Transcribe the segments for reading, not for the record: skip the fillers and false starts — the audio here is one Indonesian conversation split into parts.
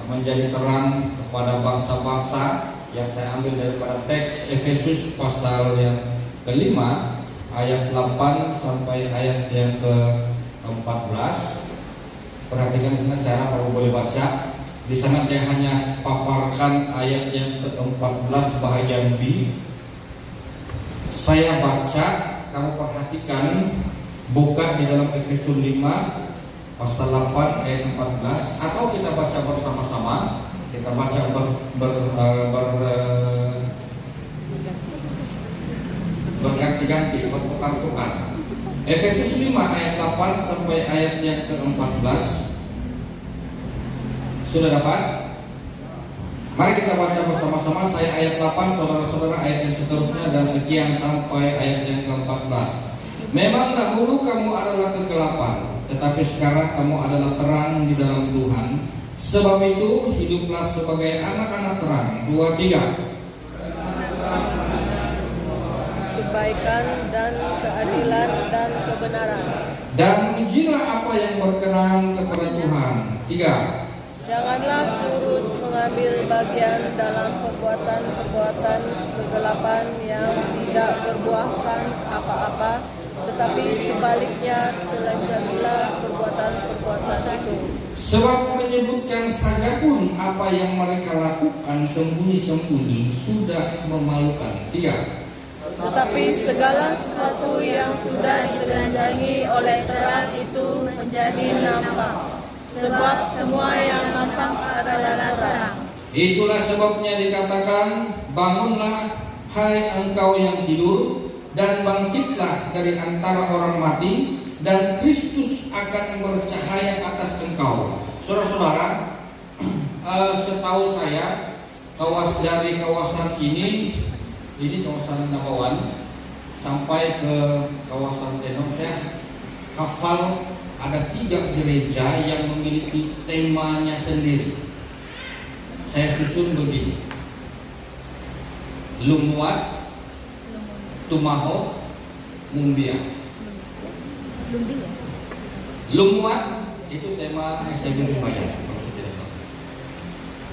menjadi terang kepada bangsa-bangsa, yang saya ambil daripada teks Efesus pasal yang kelima ayat 8 sampai ayat yang ke-14. Perhatikan di sana, saya harap kamu boleh baca. Di sana saya hanya paparkan ayat yang ke-14 bahagian B. Saya baca, kamu perhatikan, buka di dalam Efesus 5 pasal 8 ayat 14, atau kita baca bersama-sama. Kita baca berganti-ganti, bertukar-tukar. Efesus 5 ayat 8 sampai ayat yang ke-14. Sudah dapat? Mari kita baca bersama-sama. Saya ayat 8, saudara-saudara ayat yang seterusnya, dan sekian sampai ayat yang ke-14. Memang dahulu kamu adalah kegelapan, tetapi sekarang kamu adalah terang di dalam Tuhan. Sebab itu hiduplah sebagai anak-anak terang. 2, 3. Kebaikan dan keadilan dan kebenaran. Dan ujilah apa yang berkenan kepada Tuhan. 3. Janganlah turut mengambil bagian dalam perbuatan-perbuatan kegelapan yang tidak berbuahkan apa-apa, tetapi sebaliknya teladahilah perbuatan-perbuatan itu. Sebab menyebutkan saja pun apa yang mereka lakukan sembunyi-sembunyi sudah memalukan. 3. Tetapi segala sesuatu yang sudah ditelanjangi oleh terang itu menjadi nampak, sebab semua yang nampak adalah terang. Itulah sebabnya dikatakan, bangunlah hai engkau yang tidur, dan bangkitlah dari antara orang mati, dan Kristus akan bercahaya atas engkau. Saudara-saudara, setahu saya dari kawasan ini kawasan Nabawan sampai ke kawasan Tenong, saya hafal ada 3 gereja yang memiliki temanya sendiri. Saya susun begini: Lumuat, Tumaho, Mumbia. Lumuat itu tema SMB Lumayan, kalau saya tidak salah.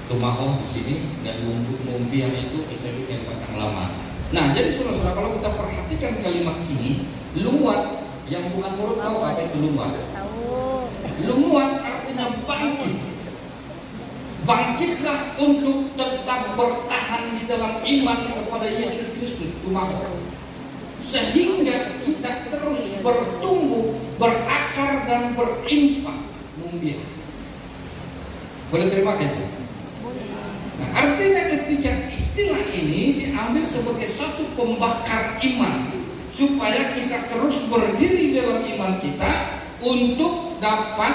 Tumaho di sini, dan Mumbia itu SMB yang Batang Lama. Nah, jadi saudara-saudara, kalau kita perhatikan kalimat ini, lumuat, yang bukan murid tahu apa itu lumuat? Lumuat artinya bangkit. Bangkitlah untuk tetap bertahan di dalam iman kepada Yesus Kristus, Tumaho. Sehingga kita terus bertumbuh, berakar dan berimpak. Mumbia. Boleh terima itu? Nah, artinya ketika istilah ini diambil sebagai suatu pembakar iman, supaya kita terus berdiri dalam iman kita untuk dapat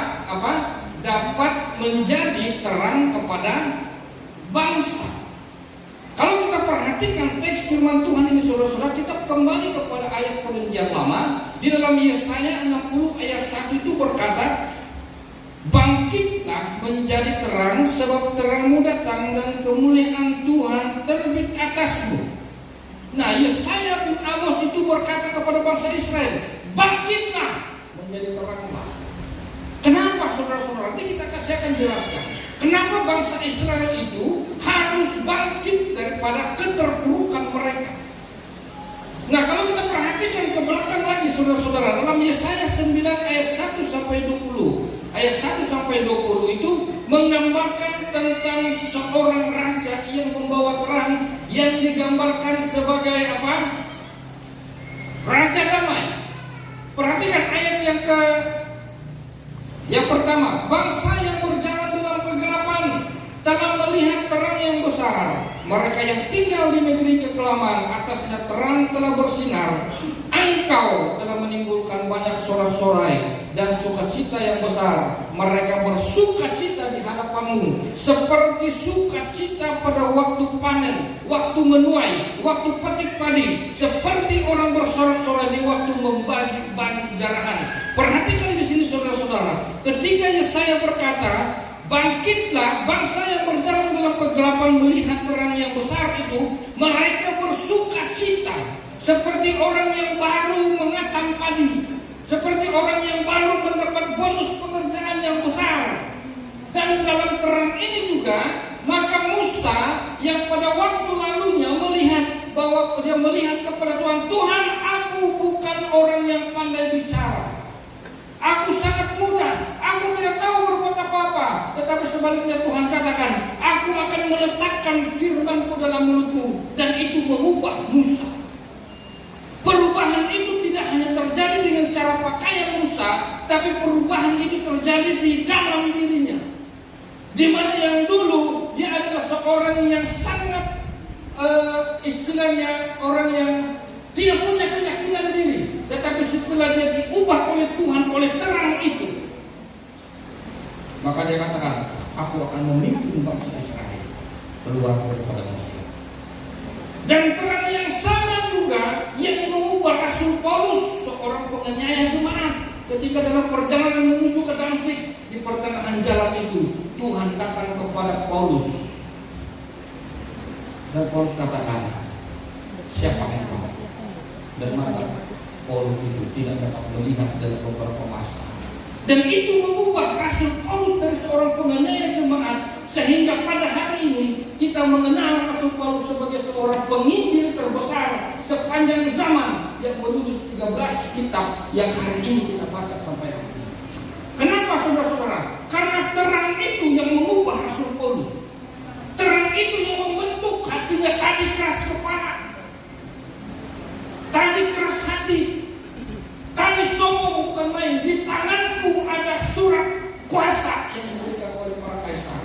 dapat menjadi terang kepada bangsa. Kalau kita perhatikan teks firman Tuhan ini, saudara-saudara, kita kembali kepada ayat Perjanjian Lama. Di dalam Yesaya 60 ayat 1 itu berkata, bangkitlah menjadi terang, sebab terangmu datang dan kemuliaan Tuhan terbit atasmu. Nah, Yesaya bin Amos itu berkata kepada bangsa Israel, bangkitlah menjadi teranglah. Kenapa, saudara-saudara? Nanti saya akan jelaskan kenapa bangsa Israel itu harus bangkit daripada keterpurukan mereka. Nah, kalau kita perhatikan ke belakang lagi, saudara-saudara, dalam Yesaya 9 ayat 1 sampai 20, ayat 1 sampai 20 itu menggambarkan tentang seorang raja yang membawa terang, yang digambarkan sebagai apa? Raja damai. Perhatikan ayat yang pertama, bangsa yang berjalan dalam kegelapan telah melihat terang yang besar. Mereka yang tinggal di negeri kekelaman, atasnya terang telah bersinar. Engkau telah menimbulkan banyak sorak-sorai dan sukacita yang besar. Mereka bersukacita di hadapanmu, seperti sukacita pada waktu panen, waktu menuai, waktu petik padi, seperti orang bersorak-sorai di waktu membagi-bagi jarahan. Perhatikan di sini, saudara-saudara, ketika Yesaya berkata, bangkitlah bangsa yang berjalan dalam kegelapan melihat terang yang besar itu, mereka bersukacita seperti orang yang baru mengatam padi, seperti orang yang baru mendapat bonus pekerjaan yang besar. Dan dalam terang ini juga, maka Musa yang pada waktu lalunya melihat bahwa dia melihat kepada Tuhan, Tuhan, aku bukan orang yang pandai bicara, aku sangat muda, aku tidak tahu berbuat apa-apa. Tetapi sebaliknya Tuhan katakan, aku akan meletakkan firman-Ku dalam mulutmu, dan itu mengubah Musa. Perubahan itu tidak hanya terjadi dengan cara pakaian Musa, tapi perubahan itu terjadi di dalam dirinya. Di mana yang dulu dia adalah seorang yang sangat istilahnya orang yang tidak punya keyakinan diri, tetapi setelah dia diubah oleh Tuhan oleh terang itu, maka dia katakan, aku akan memimpin bangsa Israel keluar daripada Mesir. Dan terang yang sama juga yang mengubah Rasul Paulus, seorang penganiaya jemaat, ketika dalam perjalanan menuju ke Damsyik, di pertengahan jalan itu Tuhan datang kepada Paulus, dan Paulus katakan, siapa engkau? Dan mata Paulus itu tidak dapat melihat dalam beberapa masa. Dan itu mengubah Rasul Paulus dari seorang penganiaya jemaat, sehingga pada hari ini kita mengenal Rasul Paulus sebagai seorang penginjil terbesar sepanjang zaman yang menulis 13 kitab yang hari ini kita baca sampai hari ini. Kenapa saudara-saudara? Karena terang itu yang mengubah Rasul Paulus. Terang itu yang membentuk hatinya. Tadi keras kepala, tadi keras hati, tadi sombong bukan main. Di tanganku ada surat kuasa yang diberikan oleh para kaisar.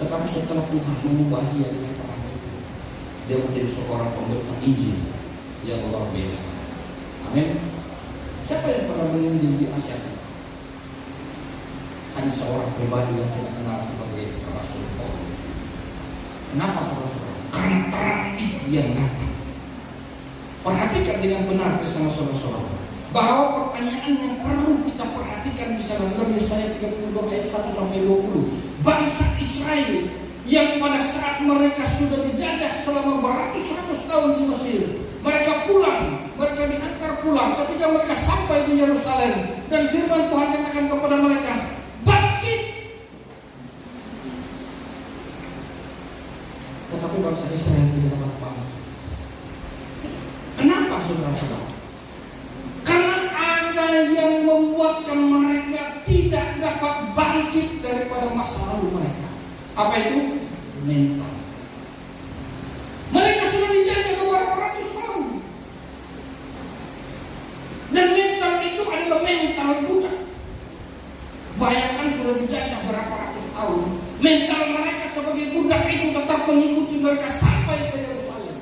Tetapi setelah Tuhan mengubah dia dengan terang itu, dia menjadi seorang pemberita Injil yang luar biasa. Amin. Siapa yang pernah menginjil di Asia? Hanya seorang pribadi yang kita kenal sebagai Rasul Paulus. Kenapa saudara-saudara? Karena terang itu yang datang. Perhatikan dengan benar bersama saudara-saudara, bahwa pertanyaan yang perlu kita perhatikan di sana dalam Yesaya 32 ayat 1 sampai 20. Bangsa Israel yang pada saat mereka sudah dijajah selama beratus-ratus tahun di Mesir, mereka pulang, mereka dihantar pulang. Ketika mereka sampai di Yerusalem, dan firman Tuhan katakan kepada mereka, bangkit. Tetapi bangsa Israel tidak dapat bangkit. Kenapa saudara-saudara? Karena ada yang membuatkan mereka tidak dapat bangkit daripada masa lalu mereka. Apa itu? Mental. Mereka sudah dijajah beberapa ratus tahun, dan mental itu adalah mental budak. Bayangkan sudah dijajah berapa ratus tahun, mental mereka sebagai budak itu tetap mengikuti mereka sampai ke Yerusalem,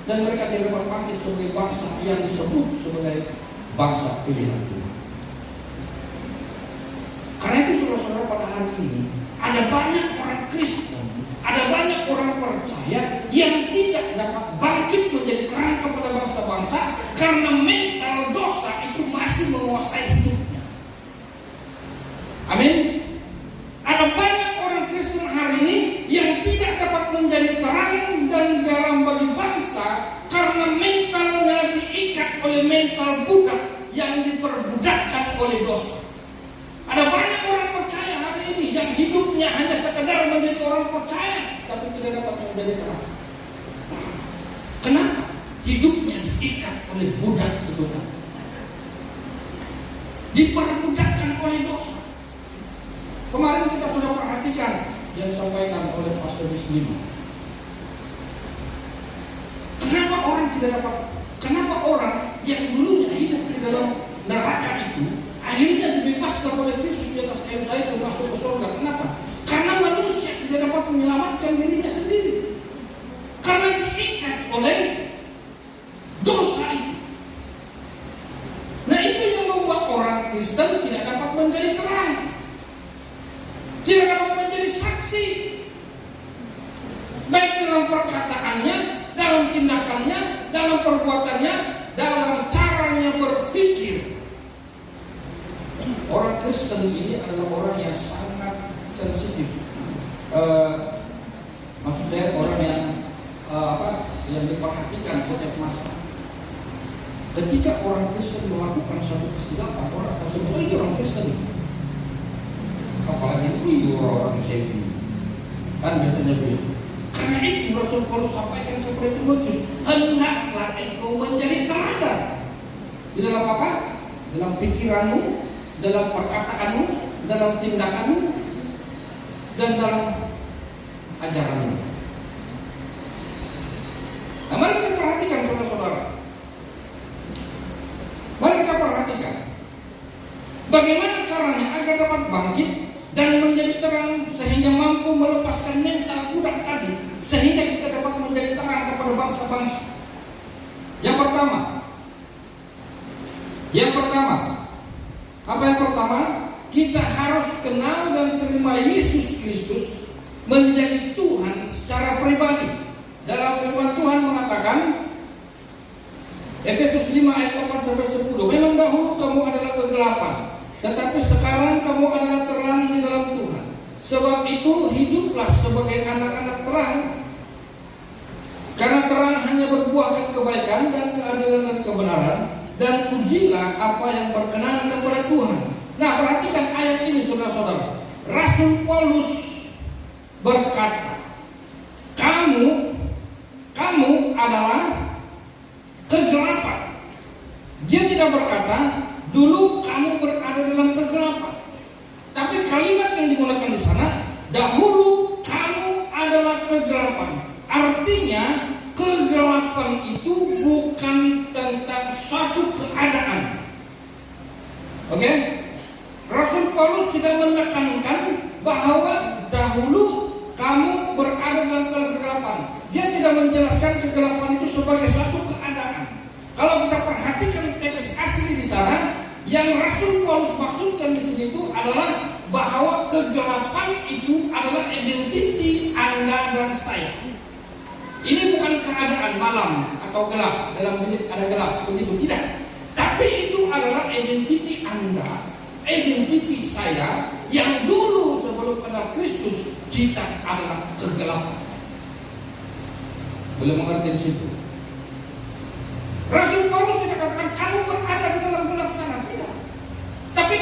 dan mereka tidak dapat bangkit sebagai bangsa yang disebut sebagai bangsa pilihan Tuhan. Karena itu saudara-saudara, pada hari ini ada banyak orang Kristen, ada banyak orang percaya yang tidak dapat bangkit menjadi terang kepada bangsa-bangsa karena mental dosa itu masih menguasai hidupnya. Amin. Ada banyak orang Kristen hari ini yang tidak dapat menjadi terang dan garam bagi bangsa karena mentalnya diikat oleh mental budak yang diperbudakkan oleh dosa. Ada banyak orang percaya hari ini yang hidupnya hanya sekedar menjadi orang percaya, tapi tidak dapat menjadi terang. Kenapa? Hidupnya diikat oleh budak itu kan, diperbudakkan oleh dosa. Kemarin kita sudah perhatikan yang disampaikan oleh Pastor Bismillah. Kenapa orang tidak dapat? Kenapa orang yang dulunya hidup di dalam neraka itu akhirnya dibebaskan oleh Kristus di atas kayu salib dan masuk ke surga? Kenapa? Karena manusia tidak dapat menyelamatkan dirinya sendiri, karena diikat oleh dosa itu. Nah, itu yang membuat orang Kristen tidak dapat menjadi terang, tidak dapat menjadi saksi, baik dalam perkataannya, dalam tindakannya, dalam perbuatannya, dalam caranya berpikir. Orang Kristen ini adalah orang yang sangat sensitif. Maksud saya orang yang yang diperhatikan setiap masa. Ketika orang Kristen melakukan suatu kesilapan, orang akan sebut, oh, itu orang Kristen. Apalagi kali ini orang sepi. Kan biasanya begitu. Karena itu Rasul Paulus sampaikan kepada Timotius, hendaklah engkau menjadi teladan di dalam apa? Dalam pikiranmu, dalam perkataanmu, dalam tindakanmu, dan dalam ajaranmu. Nah, mari kita perhatikan saudara-saudara. Mari kita perhatikan bagaimana caranya agar dapat bangkit dan menjadi terang sehingga mampu melepaskan mental budak tadi, sehingga kita dapat menjadi terang kepada bangsa-bangsa. Yang pertama, apa yang pertama? Kita harus kenal dan terima Yesus Kristus menjadi Tuhan secara pribadi. Dalam firman Tuhan mengatakan, Efesus 5 ayat 8-10, memang dahulu kamu adalah kegelapan, tetapi sekarang kamu adalah terang di dalam Tuhan. Sebab itu hiduplah sebagai anak-anak terang, karena terang hanya berbuahkan kebaikan dan keadilan dan kebenaran, dan ujilah apa yang berkenan kepada Tuhan. Nah, perhatikan ayat ini saudara-saudara. Rasul Paulus berkata, kamu adalah kegelapan. Dia tidak berkata dulu kamu berada dalam kegelapan, tapi kalimat yang digunakan di sana, dahulu kamu adalah kegelapan. Artinya kegelapan itu bukan tentang suatu keadaan. Oke? Rasul Paulus tidak menekankan bahwa dahulu kamu berada dalam kegelapan. Dia tidak menjelaskan kegelapan itu sebagai satu keadaan. Kalau kita perhatikan teks asli di sana, yang Rasul Paulus maksudkan di sini itu adalah bahwa kegelapan itu adalah identiti Anda dan saya. Ini bukan keadaan malam atau gelap, dalam bilik ada gelap, begitu tidak. Tapi itu adalah identiti Anda, identiti saya, yang dulu sebelum kenal Kristus kita adalah kegelapan. Boleh mengerti di situ? Rasul Paulus tidak katakan kamu berada di dalam gelap sana, tidak. Tapi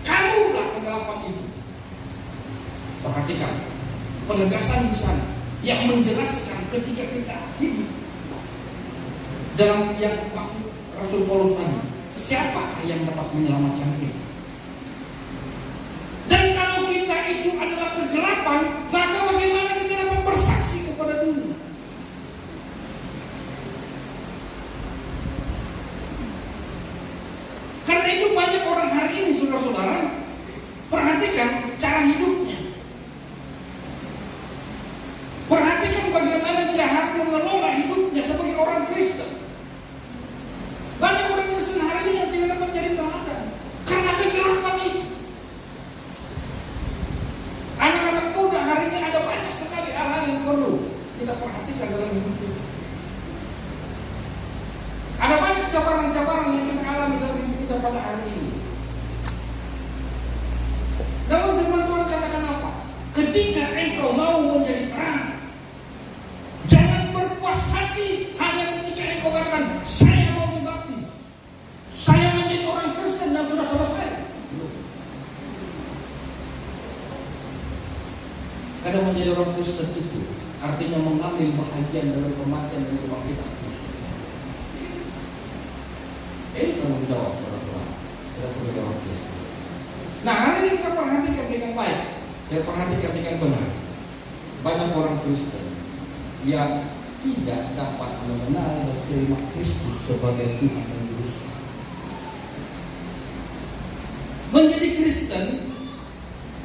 kamulah kegelapan itu. Perhatikan penegasan di sana yang menjelaskan ketika kita hidup dalam yang maksud Rasul Paulus tadi, siapakah yang dapat menyelamatkan kita? Dan kalau kita itu adalah kegelapan, maka bagaimana kita dapat bersaksi kepada dunia? Karena itu banyak orang hari ini saudara-saudara, perhatikan cara hidupnya. Perhatikan bagaimana dia harus mengelola hidupnya sebagai orang Kristen. Banyak orang Kristen hari ini yang tidak dapat jadi teladan karena kegelapan itu. Anak-anak muda hari ini ada banyak sekali hal-hal yang perlu kita perhatikan dalam hidup kita. Ada banyak cabaran-cabaran yang kita alami dalam hidup kita pada hari ini. Dalam firman Tuhan katakan apa? Ketika engkau mau menjadi terang, jangan berpuas hati hanya ketika engkau katakan saya mau dibaptis, saya menjadi orang Kristen dan sudah selesai. Karena menjadi orang Kristen itu artinya mengambil bahagian dalam kematian dan kebangkitan Kristus. Tanggung jawab saudara-saudara kita sebagai orang Kristen. Nah, hari ini kita perhatikan dengan baik, kita perhatikan dengan benar. Banyak orang Kristen yang tidak dapat mengenal dan terima Kristus sebagai Tuhan dan Juru Selamat. Menjadi Kristen,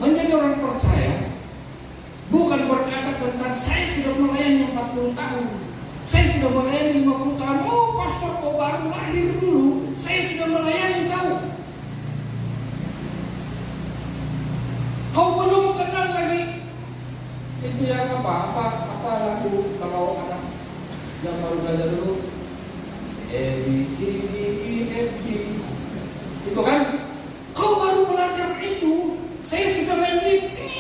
menjadi orang percaya, bukan berkata tentang saya sudah melayani 40 tahun, saya sudah melayani 50 tahun. Oh pastor, kau baru lahir dulu, saya sudah melayani tahu. Kau belum kenal lagi itu yang apa lagu kalau anak yang baru belajar dulu A B C D E F G itu kan. Kau baru belajar itu, saya sudah main lifting.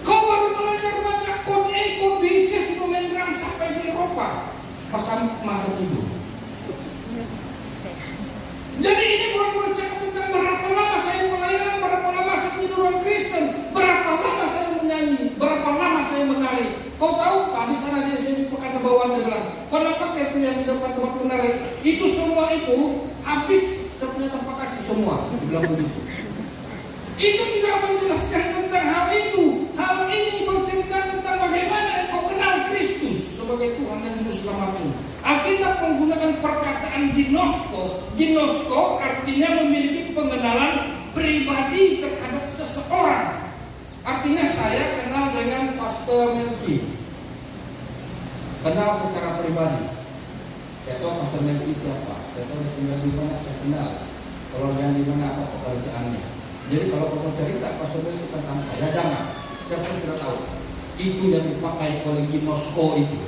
Kau baru belajar baca kode A, kode B, saya sudah main drum sampai di Eropa masa tidur. Jadi ini bukan bercakap tentang berapa bilang begitu. Itu tidak menjelaskan tentang hal itu. Hal ini bercerita tentang bagaimana engkau kenal Kristus sebagai Tuhan dan Juru Selamatmu. Alkitab menggunakan perkataan ginosko. Ginosko artinya memiliki pengenalan pribadi terhadap seseorang. Artinya saya kenal dengan Pastor Melki, kenal secara pribadi. Saya tahu Pastor Melki siapa, saya tahu dia tinggal di mana, saya kenal. Kalau dia di mana, apa pekerjaannya. Jadi kalau kamu cerita Pastor Melki tentang saya, jangan. Saya pun sudah tahu. Itu yang dipakai oleh ginosko itu.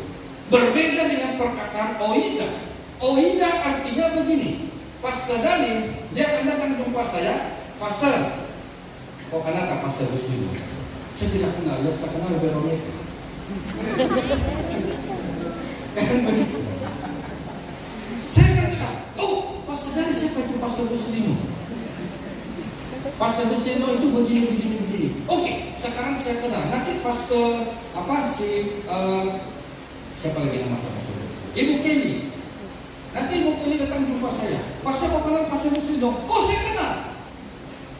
Berbeda dengan perkataan oida. Oida artinya begini. Pastor Dali, dia akan datang jumpa saya, Pastor. Kau kenal tak Pastor Rusmino? Saya tidak kenal, ya saya kenal Veronica. Kan begitu. Saya kata, oh Pastor Dali siapa itu Pastor Rusmino? Pastor Rusmino itu begini. Oke, sekarang saya kenal. Nanti Pastor siapa lagi nama Pastor? Ibu Kelly. Nanti Ibu Kelly datang jumpa saya. Pastor kau kenal Pastor Rusmino? Oh saya kenal.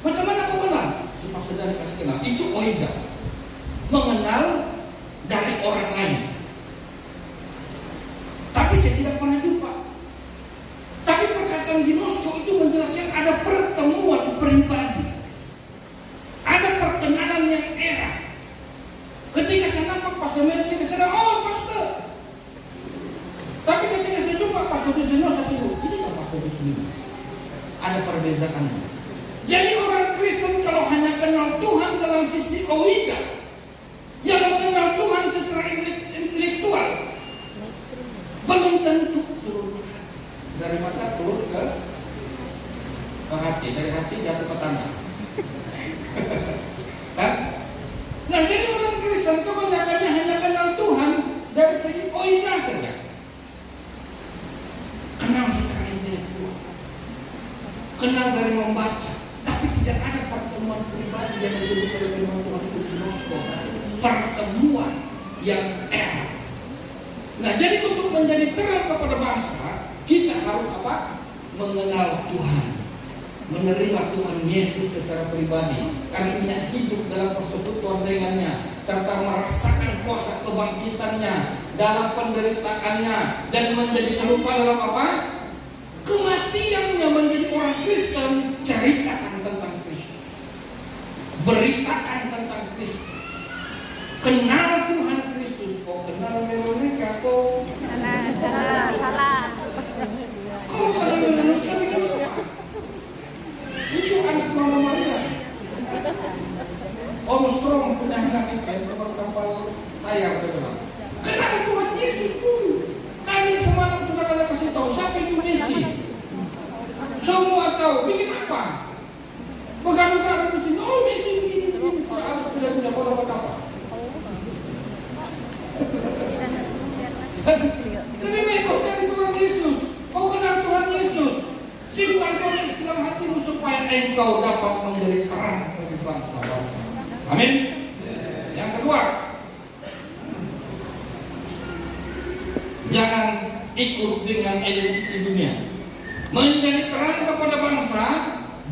Macam mana kau kenal? Si Pastor Dali kasih kenal. Itu oida, mengenal dari orang lain. Tapi saya tidak pernah jumpa. Tapi perkataan ginosko itu menjelaskan ada pertemuan pribadi, ada perkenalan yang erat. Ketika saya nampak Pastor Melki, saya bilang, oh Pastor. Tapi ketika saya jumpa Pastor Dusino, saya bilang, ini kan Pastor Dusino. Ada perbezaannya. Jadi orang Kristen kalau hanya kenal Tuhan dalam sisi oida, yang mengenal Tuhan secara intelektual, belum tentu turun ke hati. Dari mata turun ke hati, dari hati jatuh ke tanah. Kan? Nah jadi orang Kristen kebanyakannya hanya kenal Tuhan dari segi oida saja. Kenal secara intelektual, kenal dari membaca. Tapi tidak ada pertemuan pribadi yang disebut oleh firman Tuhan itu ginosko, pertemuan yang erat. Nah, jadi untuk menjadi terang kepada bangsa, kita harus apa? Mengenal Tuhan, menerima Tuhan Yesus secara pribadi, artinya hidup dalam persekutuan dengannya, serta merasakan kuasa kebangkitannya dalam penderitaannya, dan menjadi serupa dalam apa? Kematiannya. Menjadi orang Kristen, ceritakan tentang Kristus, beritakan tentang Kristus, kenal Tuhan Kristus. Kau kenal Veronica? Kau Salah. Kau kenal Veronica? Itu anak Mama Maria. Om Strong punya anak itu, tukang kapal layar, dia bilang, kenal Tuhan Yesus dulu. Tadi semalam sudah kalian kasih tahu siapa itu Messi. Semua tahu, bikin apa? Begadang-gadang di sini, oh Messi begini. Sudah habis punya kau dapat apa? Lebih baik kau cari Tuhan Yesus, kau kenal Tuhan Yesus, simpan Tuhan dalam hatimu supaya engkau dapat menjadi terang bagi bangsa-bangsa. Amin. Yang kedua, jangan ikut dengan identiti dunia. Menjadi terang kepada bangsa,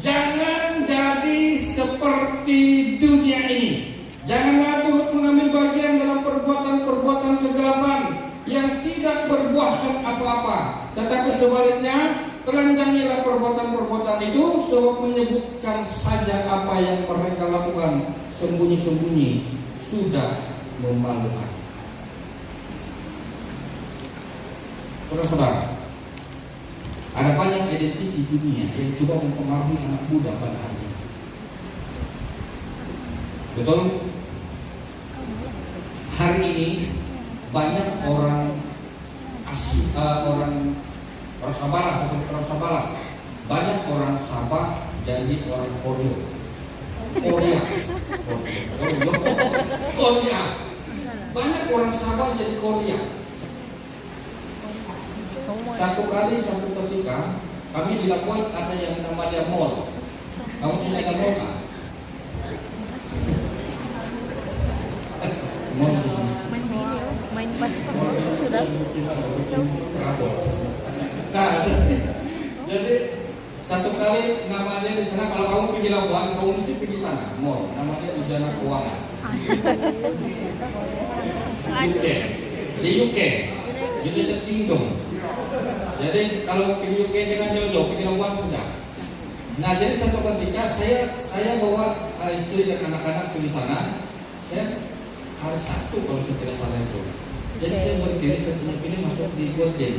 jangan jadi seperti dunia ini. Janganlah turut mengambil bagian dalam perbuatan-perbuatan kegelapan yang tidak berbuahkan apa-apa. Tetapi sebaliknya, telanjangilah perbuatan-perbuatan itu, sebab menyebutkan saja apa yang mereka lakukan sembunyi-sembunyi sudah memalukan. Saudara-saudara, ada banyak identiti dunia yang coba mempengaruhi anak muda pada hari ini. Betul? Hari ini banyak orang Sabah, banyak orang Sabah jadi orang Korea. Banyak orang Sabah jadi Korea. Satu ketika kami di Labuan ada yang namanya mall. Kamu sini ada mall kan? Mall Main basket sudah. Nah, jadi Satu kali namanya di sana, kalau kamu pergi Labuan, kamu mesti pergi sana, mall, namanya Ujana Keuangan. UK, di UK, United Kingdom. Jadi kalau pergi UK jangan jauh-jauh, pergi Labuan saja. Nah, jadi satu ketika saya bawa istri dan anak-anak pergi sana, saya hari Sabtu kalau saya tidak salah itu. Jadi saya berdiri, saya punya pilih masuk di Guardian.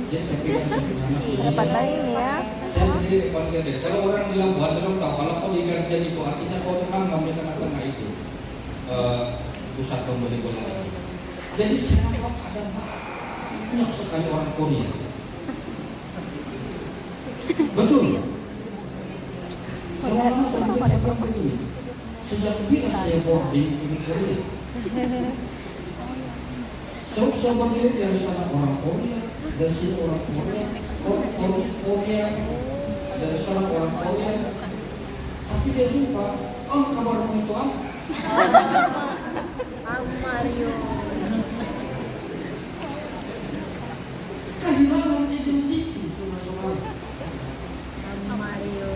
Jadi saya pilih anak ini ya. Saya berdiri di depan Guardian. Kalau orang di Labuan belum tahu, kalau kau di Guardian itu artinya kau ngambil tengah-tengah itu pusat pembeli bola itu. Jadi saya tahu ada banyak sekali orang Korea. Betul. Lama-lama saya begini. Sejak bila saya boarding di Korea, saya berdiri dari sana orang Korea, dari sini orang Korea, Korea, dari sana orang Korea. Tapi dia jumpa, kabarmu itu apa? Mario. Kehilangan identiti, saudara-saudara. Mario.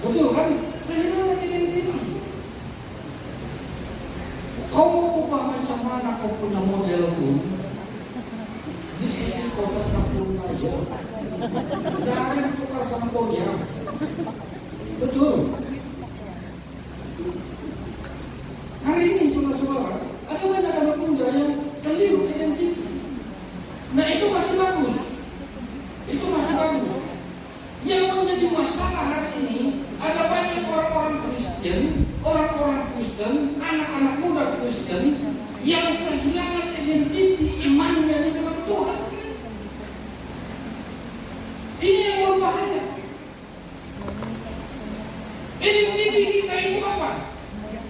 Betul kan? Kehilangan identiti. Kau mau ubah macam mana kau punya model pun, di isi kotak tak pun layak. Tidak ada yang tukar sama kau dia. Betul. Hari ini saudara-saudara, ada banyak anak muda yang keliru identiti. Nah itu masih bagus. Itu masih bagus. Yang menjadi masalah hari ini, ada banyak orang-orang Kristen, anak-anak muda Kristen yang kehilangan identiti imannya di dalam Tuhan. Ini yang berbahaya. Identiti kita itu apa?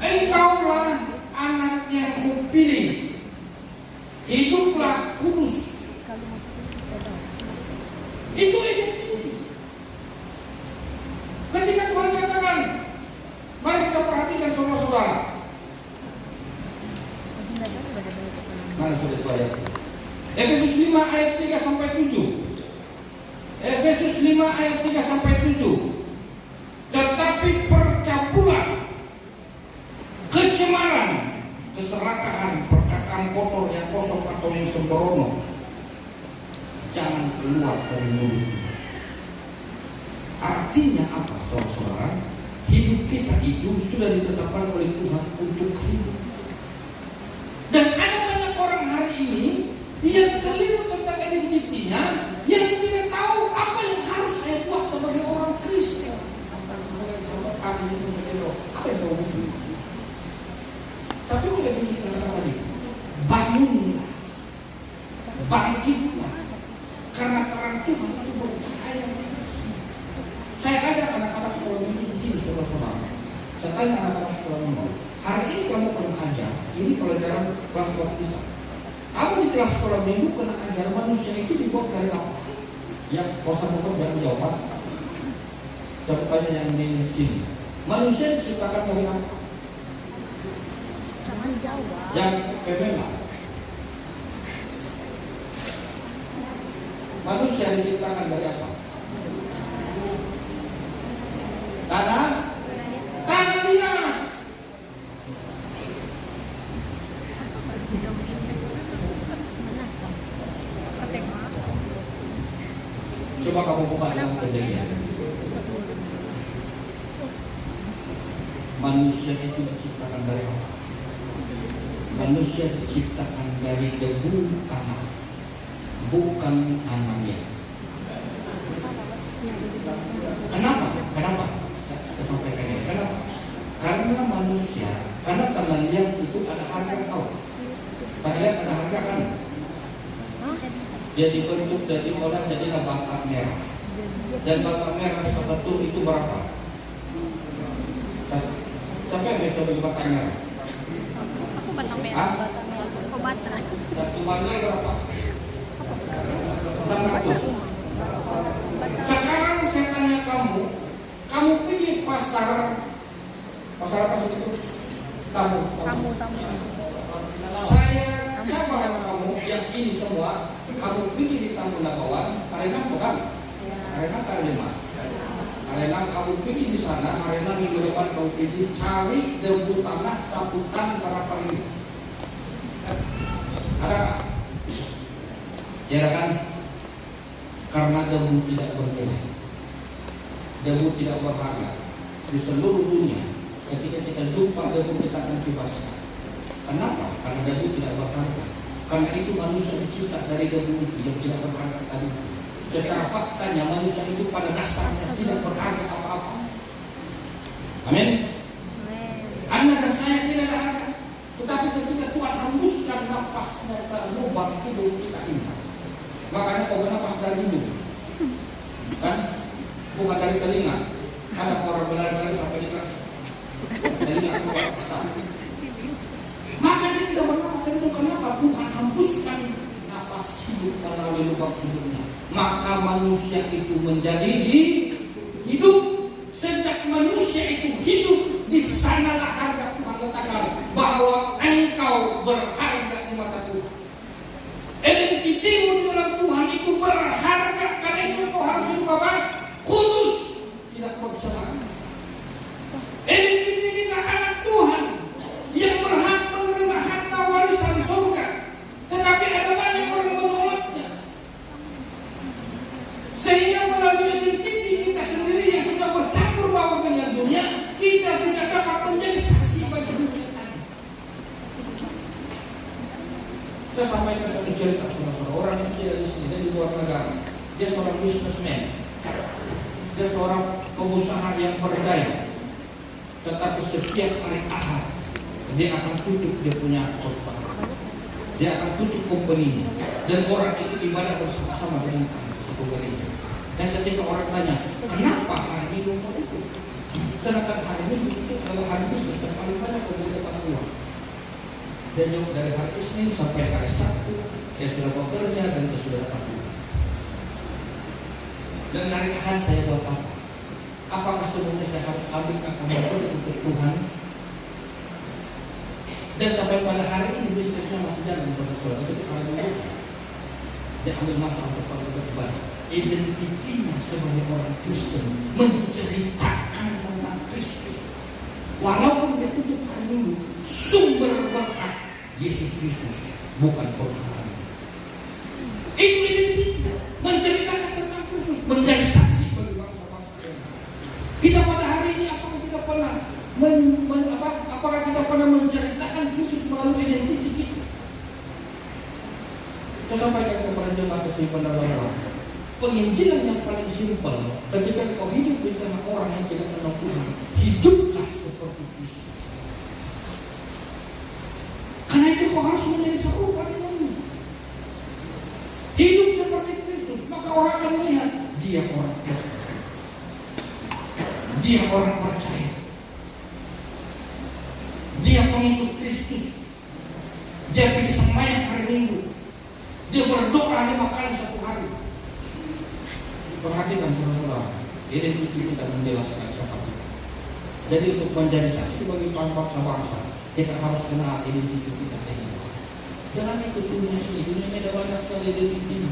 Engkaulah anak yang kupilih, hiduplah kudus. Itu identiti. Ketika Tuhan katakan, mari kita perhatikan saudara-saudara. Mana sudah itu ayat? Efesus 5 ayat 3 sampai 7. Efesus 5 ayat 3 sampai 7. Tetapi percabulan, kecemaran, keserakahan, perkataan kotor yang kosong atau yang sembrono jangan keluar dari mulut. Artinya apa, saudara-saudara? Hidup kita itu sudah ditetapkan oleh Tuhan untuk hidup. Dan ada banyak orang hari ini yang keliru tentang identitinya, yang tidak tahu apa yang harus saya buat sebagai orang Kristen. Sampai hari ini saya tidak tahu apa yang saya buat. Tapi Yesus katakan tadi, bangunlah, bangkitlah, karena terang Tuhan itu bercahaya. Saya ajar anak-anak sekolah minggu ini, saudara-saudara. Saya tanya anak-anak sekolah minggu, hari ini kamu pernah ajar, ini pelajaran kelas baptisan. Kamu di kelas sekolah minggu pernah ajar manusia itu dibuat dari apa? Yang bosan-bosan jangan jawab. Saya tanya yang di sini, manusia diciptakan dari apa? Yang memang manusia diciptakan dari apa? Tanah liat. Coba kamu buka dalam Kejadian. Manusia itu diciptakan dari apa? Manusia diciptakan dari debu tanah, bukan tanamnya. Kenapa? Saya sampaikan ini. Kenapa? Karena manusia, karena tanah liat itu ada harga tahu. Tanah liat ada harga kan? Dia dibentuk dari orang jadilah batak merah. Dan batak merah satu itu berapa? Siapa yang bisa beli batak merah? Batang merah. Satu bandel berapa? 600. Sekarang saya tanya kamu pergi pasar apa sih itu? Tamu. Saya Siapa nama kamu yang ini semua kamu bikin di Tambun Nagawan? Karena bukan? Karena kelima. Karena kamu bikin di sana, karena minggu depan kamu pergi cari debu tanah saputan berapa ini? Ada? Ya kan? Karena debu tidak bernilai, debu tidak berharga di seluruh dunia. Ketika kita jumpa debu kita akan bebaskan. Kenapa? Karena debu tidak berharga. Karena itu manusia dicipta dari debu itu yang tidak berharga tadi. Secara faktanya manusia itu pada dasarnya tidak berharga apa-apa. Amin. Anda dan saya tidak ada harga. Tetapi ketika Tuhan hembuskan nafasnya ke lubang hidup kita ini, makanya kau bernafas dari hidung, kan? Bukan dari telinga. Ada orang berlari-lari sampai di kaki. Telinga keluar besar. Maka dia tidak bernafas itu. Kenapa? Tuhan hembuskan nafas hidup melalui lubang hidungnya. Maka manusia itu menjadi hidup. Sejak manusia itu hidup, di sanalah harga Tuhan letakkan bahwa engkau berharga di mata Tuhan. Identitimu di dalam Tuhan itu berharga. Karena itu engkau harus hidup apa? Kudus, tidak bercela. Identiti kita anak Tuhan yang berhak menerima harta warisan surga. Tetapi ada banyak orang menolaknya. Sehingga melalui identiti kita sendiri yang sudah bercampur baur dengan dunia, kita tidak dapat menjadi saksi bagi dunia tadi. Saya sampaikan satu cerita saudara. Orang yang tidak di sini, dia di luar negara. Dia seorang businessman. Dia seorang pengusaha yang berjaya. Tetapi setiap hari Ahad dia akan tutup dia punya usaha. Dia akan tutup company-nya. Dan orang itu ibadah bersama-sama dengan kami satu gereja. Dan ketika orang tanya, kenapa hari Minggu kau tutup? Sedangkan hari Minggu itu adalah hari bisnis yang paling banyak kau boleh dapat uang. Dan dari hari Isnin sampai hari Sabtu saya sudah bekerja dan saya sudah dapat uang. Dan hari Ahad saya buat apa? Apakah sebenarnya saya harus ambilkan kembali untuk Tuhan? Dan sampai pada hari ini bisnisnya masih jalan saudara-saudara. Itu hari Minggu dia ambil masa untuk beribadah. Identitinya sebagai orang Kristen menceritakan tentang Kristus. Walaupun dia tutup hari Minggu, sumber berkat Yesus Kristus, bukan perusahaan. Itu identiti, menceritakan tentang Kristus, menjadi saksi bagi bangsa-bangsa lain. Kita pada hari ini apakah kita pernah apakah kita pernah menceritakan Kristus melalui identiti kita? Saya sampaikan kepada jemaat kesimpulan dalam Tuhan. Penginjilan yang paling simpel, ketika kau hidup di tengah orang yang tidak kenal Tuhan, hiduplah seperti Kristus. Karena itu kau harus menjadi serupa dengannya. Hidup seperti Kristus, maka orang akan melihat dia orang Kristen. Dia orang percaya. Dia pengikut Kristus. Dia pergi sembahyang hari Minggu. Dia berdoa 5 kali satu hari. Perhatikan saudara-saudara, identiti kita menjelaskan siapa kita. Jadi untuk menjadi saksi bagi bangsa-bangsa, kita harus kenal identiti kita. Jangan ikut dunia ini. Dunia ini ada banyak sekali identiti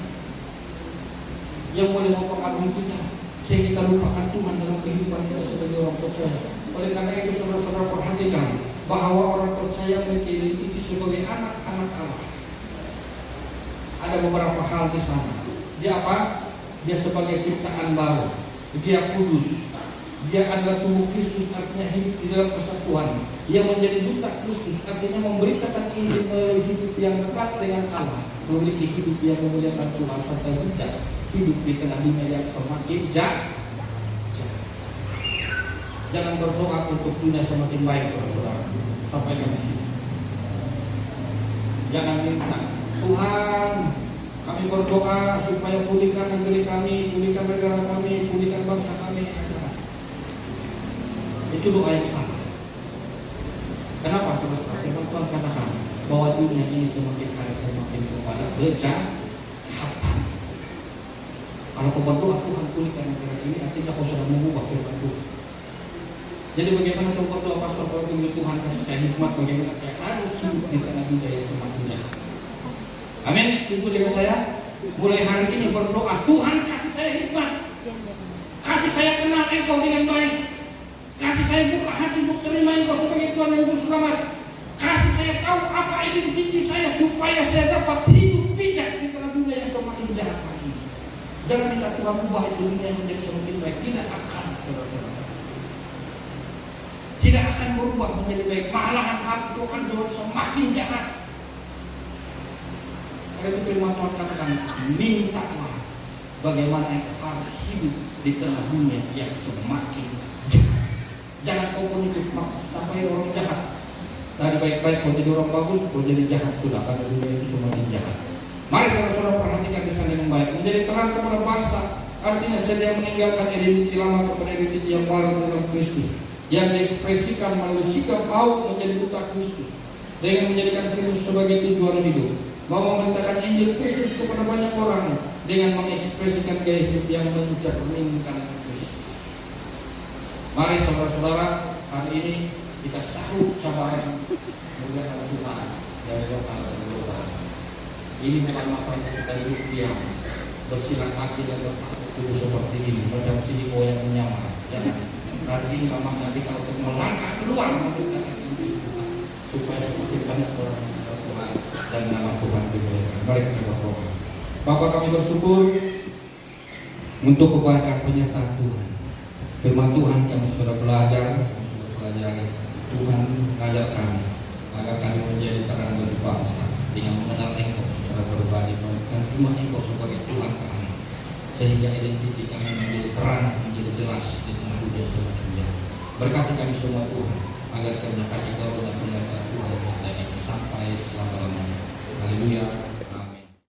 yang boleh mempengaruhi kita, sehingga kita lupakan Tuhan dalam kehidupan kita sebagai orang percaya. Oleh karena itu saudara-saudara perhatikan bahwa orang percaya memiliki identiti sebagai anak-anak Allah. Ada beberapa hal di sana. Dia apa? Dia sebagai ciptaan baru. Dia kudus. Dia adalah tubuh Kristus, artinya hidup di dalam kesatuan. Dia menjadi duta Kristus, artinya memberitakan Injil melalui hidup yang dekat dengan Allah, memiliki hidup yang memuliakan Tuhan serta bijak, hidup di tengah dunia yang semakin jahat. Jangan berdoa untuk dunia semakin baik, saudara-saudara. Sampai di sini. Jangan minta Tuhan, kami berdoa supaya pulihkan negeri kami, pulihkan negara kami, pulihkan bangsa kami. Itu doa yang salah. Kenapa saudara? Firman Tuhan katakan bahwa dunia ini semakin hari semakin kepada kejahatan. Kalau kau berdoa Tuhan pulihkan negara ini, artinya kau sudah mengubah firman Tuhan. Jadi bagaimana saya berdoa pastor kalau Tuhan kasih saya hikmat, bagaimana saya harus hidup di tengah dunia yang semakin jahat. Amin. Setuju dengan saya? Mulai hari ini berdoa, Tuhan kasih saya hikmat, kasih saya kenal Engkau dengan baik, kasih saya buka hati untuk terima Engkau sebagai Tuhan dan Juru Selamat, kasih saya tahu apa identitas saya supaya saya dapat hidup bijak di tengah dunia yang semakin jahat ini. Jangan minta Tuhan ubah itu dunia menjadi semakin baik, tidak akan, saudara-saudara. Tidak akan berubah menjadi baik, malahan hal itu akan semakin jahat. Karena itu firman Tuhan katakan, mintalah bagaimana engkau harus hidup di tengah dunia yang semakin jahat. Jangan kau pun ikut sampai orang jahat. Tadi baik-baik kau jadi orang bagus, kau jadi jahat sudah, karena dunia itu semakin jahat. Mari saudara-saudara perhatikan di sana dengan baik. Menjadi terang kepada bangsa, artinya sedia meninggalkan identitas lama kepada identitas yang baru dalam Kristus, yang diekspresikan melalui sikap mau menjadi buta Kristus, dengan menjadikan Kristus sebagai tujuan hidup, mau memberitakan Injil Kristus kepada banyak orang, dengan mengekspresikan gaya hidup yang mencerminkan Kristus. Mari saudara-saudara, hari ini kita sahut cabaran mulia Tuhan dari lokal dan global. Ini bukan masalah kita hidup diam, bersilat kaki dan bertakut tubuh seperti ini, macam CEO yang menyamar. Jangan. Hari ini masa kita untuk melangkah keluar memberitakan Injil Tuhan, supaya semakin banyak orang yang mengenal Tuhan dan nama Tuhan dimuliakan. Mari kita berdoa. Bapa, kami bersyukur untuk kebaikan penyertaan Tuhan. Firman Tuhan kami sudah belajar, Tuhan mengajar kami agar kami menjadi terang bagi bangsa dengan mengenal Engkau secara pribadi dan terima Engkau sebagai Tuhan kami, sehingga identitas kami menjadi terang, menjadi jelas di tengah dunia semakin jauh. Berkati kami semua Tuhan, agar kerja kasih Kau dan penyertaan Tuhan kita ini sampai selama-lamanya. Haleluya.